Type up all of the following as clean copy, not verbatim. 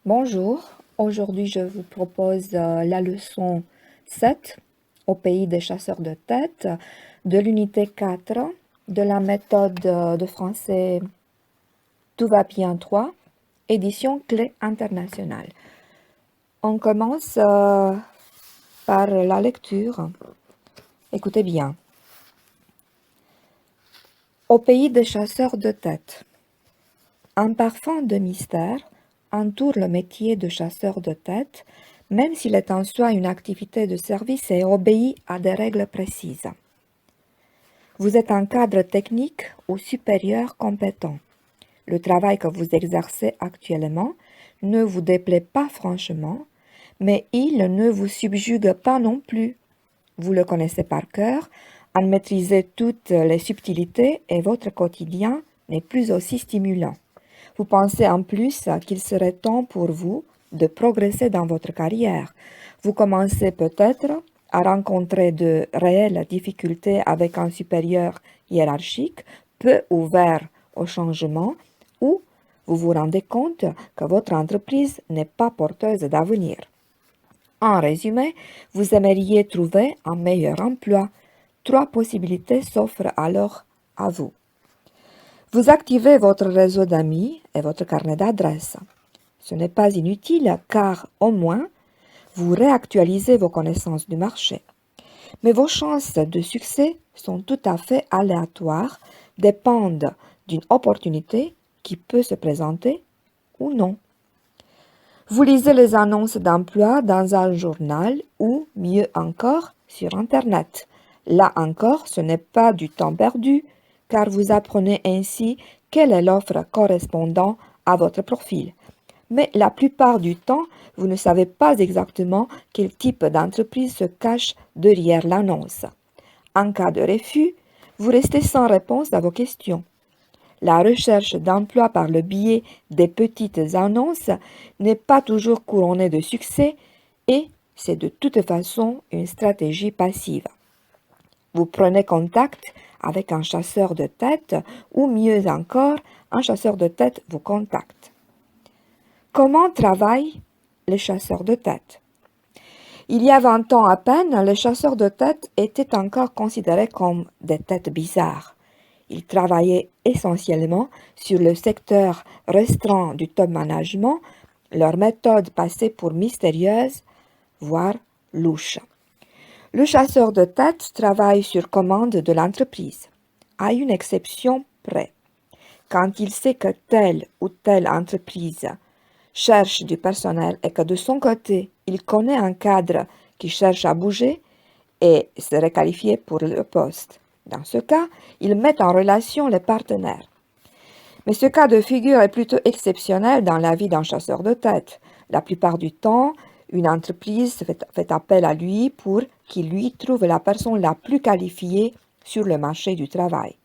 Bonjour, aujourd'hui je vous propose la leçon 7 au pays des chasseurs de tête de l'unité 4 de la méthode de français Tout va bien 3, édition Clé internationale. On commence par la lecture. Écoutez bien. Au pays des chasseurs de tête, un parfum de mystère entoure le métier de chasseur de tête, même s'il est en soi une activité de service et obéit à des règles précises. Vous êtes un cadre technique ou supérieur compétent. Le travail que vous exercez actuellement ne vous déplaît pas franchement, mais il ne vous subjugue pas non plus. Vous le connaissez par cœur, en maîtrisez toutes les subtilités et votre quotidien n'est plus aussi stimulant. Vous pensez en plus qu'il serait temps pour vous de progresser dans votre carrière. Vous commencez peut-être à rencontrer de réelles difficultés avec un supérieur hiérarchique, peu ouvert au changement, ou vous vous rendez compte que votre entreprise n'est pas porteuse d'avenir. En résumé, vous aimeriez trouver un meilleur emploi. 3 possibilités s'offrent alors à vous. Vous activez votre réseau d'amis et votre carnet d'adresses. Ce n'est pas inutile car au moins vous réactualisez vos connaissances du marché. Mais vos chances de succès sont tout à fait aléatoires, dépendent d'une opportunité qui peut se présenter ou non. Vous lisez les annonces d'emploi dans un journal ou, mieux encore, sur Internet. Là encore, ce n'est pas du temps perdu, car vous apprenez ainsi quelle est l'offre correspondant à votre profil. Mais la plupart du temps, vous ne savez pas exactement quel type d'entreprise se cache derrière l'annonce. En cas de refus, vous restez sans réponse à vos questions. La recherche d'emploi par le biais des petites annonces n'est pas toujours couronnée de succès et c'est de toute façon une stratégie passive. Vous prenez contact avec un chasseur de tête ou mieux encore, un chasseur de tête vous contacte. Comment travaillent les chasseurs de tête? Il y a 20 ans à peine, les chasseurs de tête étaient encore considérés comme des têtes bizarres. Ils travaillaient essentiellement sur le secteur restreint du top management, leur méthode passait pour mystérieuse, voire louche. Le chasseur de tête travaille sur commande de l'entreprise, à une exception près. Quand il sait que telle ou telle entreprise cherche du personnel et que de son côté, il connaît un cadre qui cherche à bouger et serait qualifié pour le poste. Dans ce cas, il met en relation les partenaires. Mais ce cas de figure est plutôt exceptionnel dans la vie d'un chasseur de tête. La plupart du temps, une entreprise fait appel à lui pour qu'il lui trouve la personne la plus qualifiée sur le marché du travail.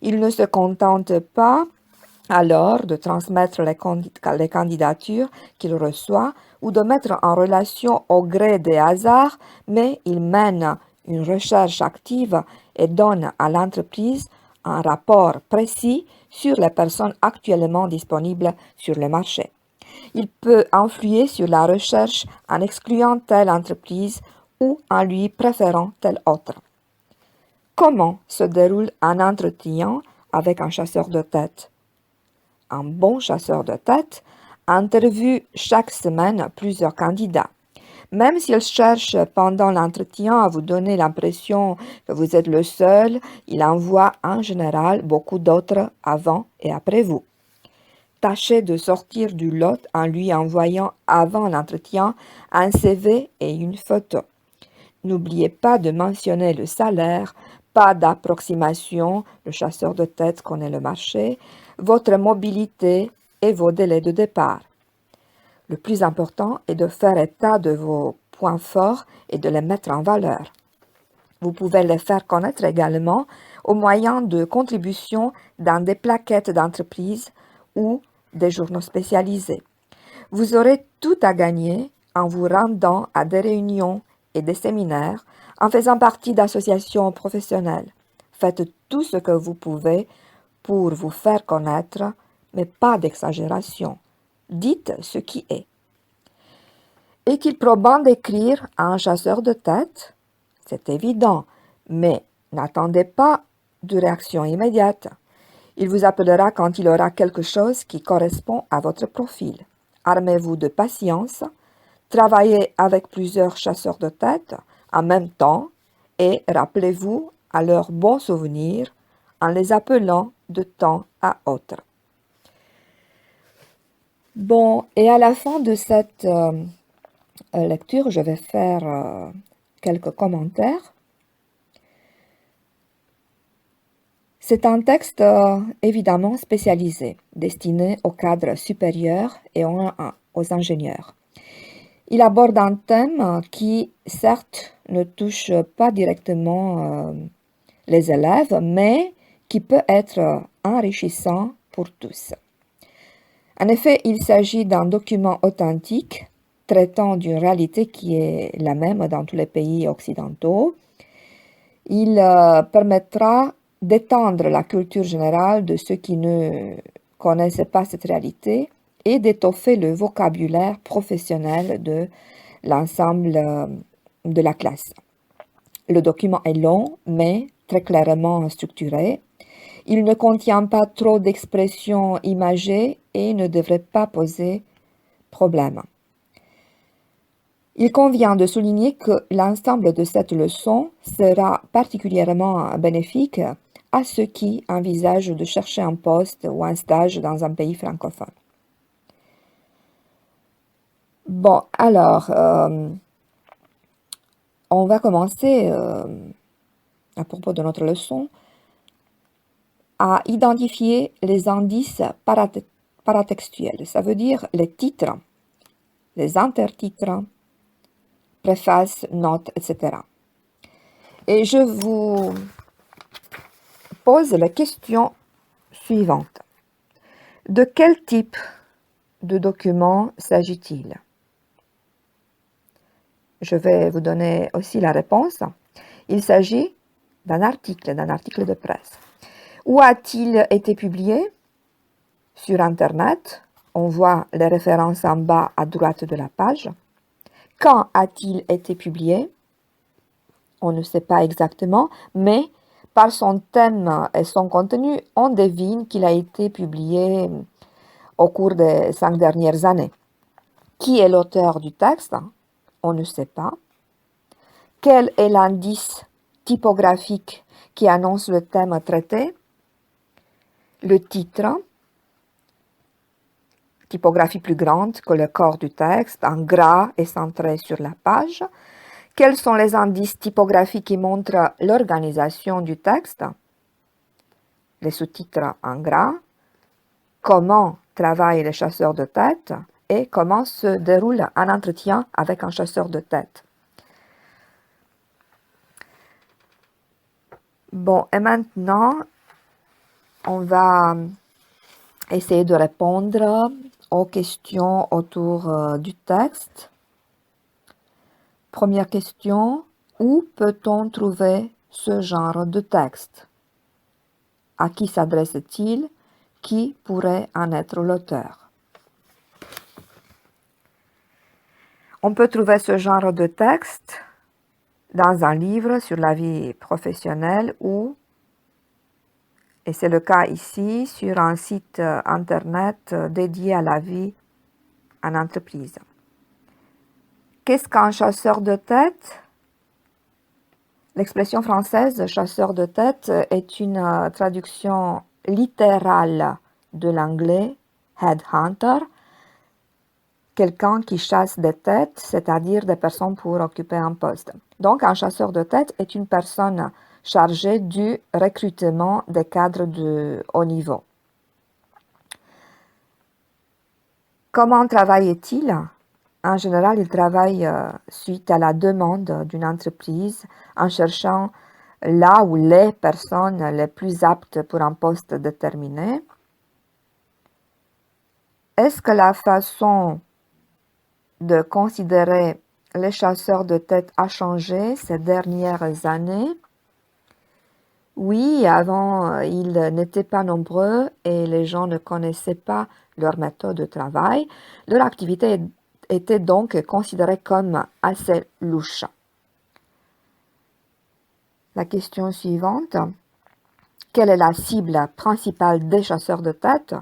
Il ne se contente pas alors de transmettre les candidatures qu'il reçoit ou de mettre en relation au gré des hasards, mais il mène une recherche active et donne à l'entreprise un rapport précis sur les personnes actuellement disponibles sur le marché. Il peut influer sur la recherche en excluant telle entreprise ou en lui préférant telle autre. Comment se déroule un entretien avec un chasseur de tête? Un bon chasseur de tête interviewe chaque semaine plusieurs candidats. Même s'il cherche pendant l'entretien à vous donner l'impression que vous êtes le seul, il envoie en général beaucoup d'autres avant et après vous. Tâchez de sortir du lot en lui envoyant avant l'entretien un CV et une photo. N'oubliez pas de mentionner le salaire, pas d'approximation, le chasseur de tête connaît le marché, votre mobilité et vos délais de départ. Le plus important est de faire état de vos points forts et de les mettre en valeur. Vous pouvez les faire connaître également au moyen de contributions dans des plaquettes d'entreprise ou des journaux spécialisés. Vous aurez tout à gagner en vous rendant à des réunions et des séminaires, en faisant partie d'associations professionnelles. Faites tout ce que vous pouvez pour vous faire connaître, mais pas d'exagération. Dites ce qui est. Est-il probant d'écrire à un chasseur de tête? C'est évident, mais n'attendez pas de réaction immédiate. Il vous appellera quand il aura quelque chose qui correspond à votre profil. Armez-vous de patience, travaillez avec plusieurs chasseurs de tête en même temps et rappelez-vous à leurs bons souvenirs en les appelant de temps à autre. Bon, et à la fin de cette lecture, je vais faire quelques commentaires. C'est un texte évidemment spécialisé, destiné aux cadres supérieurs et aux ingénieurs. Il aborde un thème qui, certes, ne touche pas directement les élèves, mais qui peut être enrichissant pour tous. En effet, il s'agit d'un document authentique traitant d'une réalité qui est la même dans tous les pays occidentaux. Il permettra d'étendre la culture générale de ceux qui ne connaissent pas cette réalité et d'étoffer le vocabulaire professionnel de l'ensemble de la classe. Le document est long, mais très clairement structuré. Il ne contient pas trop d'expressions imagées et ne devrait pas poser problème. Il convient de souligner que l'ensemble de cette leçon sera particulièrement bénéfique à ceux qui envisagent de chercher un poste ou un stage dans un pays francophone. Bon, alors, on va commencer, à propos de notre leçon, à identifier les indices paratextuels. Ça veut dire les titres, les intertitres, préfaces, notes, etc. Et je vous pose la question suivante. De quel type de document s'agit-il? Je vais vous donner aussi la réponse. Il s'agit d'un article de presse. Où a-t-il été publié? Sur Internet. On voit les références en bas à droite de la page. Quand a-t-il été publié? On ne sait pas exactement, mais par son thème et son contenu, on devine qu'il a été publié au cours des 5 dernières années. Qui est l'auteur du texte? On ne sait pas. Quel est l'indice typographique qui annonce le thème traité? Le titre, typographie plus grande que le corps du texte, en gras et centré sur la page. Quels sont les indices typographiques qui montrent l'organisation du texte? Les sous-titres en gras. Comment travaillent les chasseurs de tête et comment se déroule un entretien avec un chasseur de tête. Bon, et maintenant, on va essayer de répondre aux questions autour du texte. Première question, où peut-on trouver ce genre de texte? À qui s'adresse-t-il? Qui pourrait en être l'auteur? On peut trouver ce genre de texte dans un livre sur la vie professionnelle ou, et c'est le cas ici, sur un site internet dédié à la vie en entreprise. Qu'est-ce qu'un chasseur de tête? L'expression française chasseur de tête est une traduction littérale de l'anglais headhunter, quelqu'un qui chasse des têtes, c'est-à-dire des personnes pour occuper un poste. Donc, un chasseur de tête est une personne chargée du recrutement des cadres de haut niveau. Comment travaille-t-il? En général, il travaille suite à la demande d'une entreprise en cherchant là où les personnes les plus aptes pour un poste déterminé. Est-ce que la façon de considérer les chasseurs de tête a changé ces dernières années? Oui, avant, ils n'étaient pas nombreux et les gens ne connaissaient pas leur méthode de travail. Leur activité était donc considéré comme assez louche. La question suivante. Quelle est la cible principale des chasseurs de tête?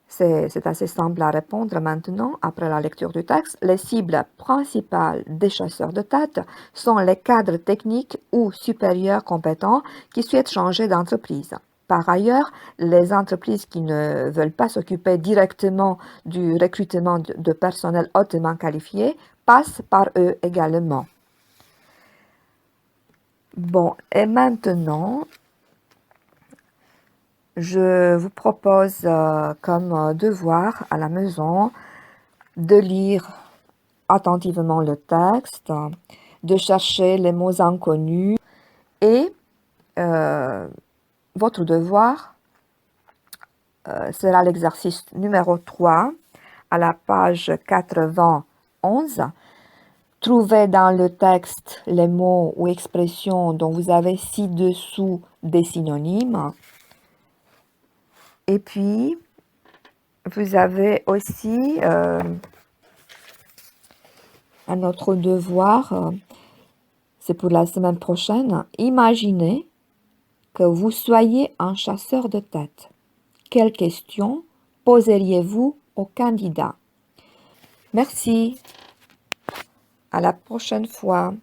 C'est assez simple à répondre maintenant, après la lecture du texte. Les cibles principales des chasseurs de tête sont les cadres techniques ou supérieurs compétents qui souhaitent changer d'entreprise. Par ailleurs, les entreprises qui ne veulent pas s'occuper directement du recrutement de personnel hautement qualifié passent par eux également. Bon, et maintenant, je vous propose comme devoir à la maison de lire attentivement le texte, de chercher les mots inconnus et votre devoir sera l'exercice numéro 3 à la page 91. Trouvez dans le texte les mots ou expressions dont vous avez ci-dessous des synonymes. Et puis, vous avez aussi un autre devoir, c'est pour la semaine prochaine. Imaginez que vous soyez un chasseur de tête. Quelles questions poseriez-vous au candidat? Merci. À la prochaine fois.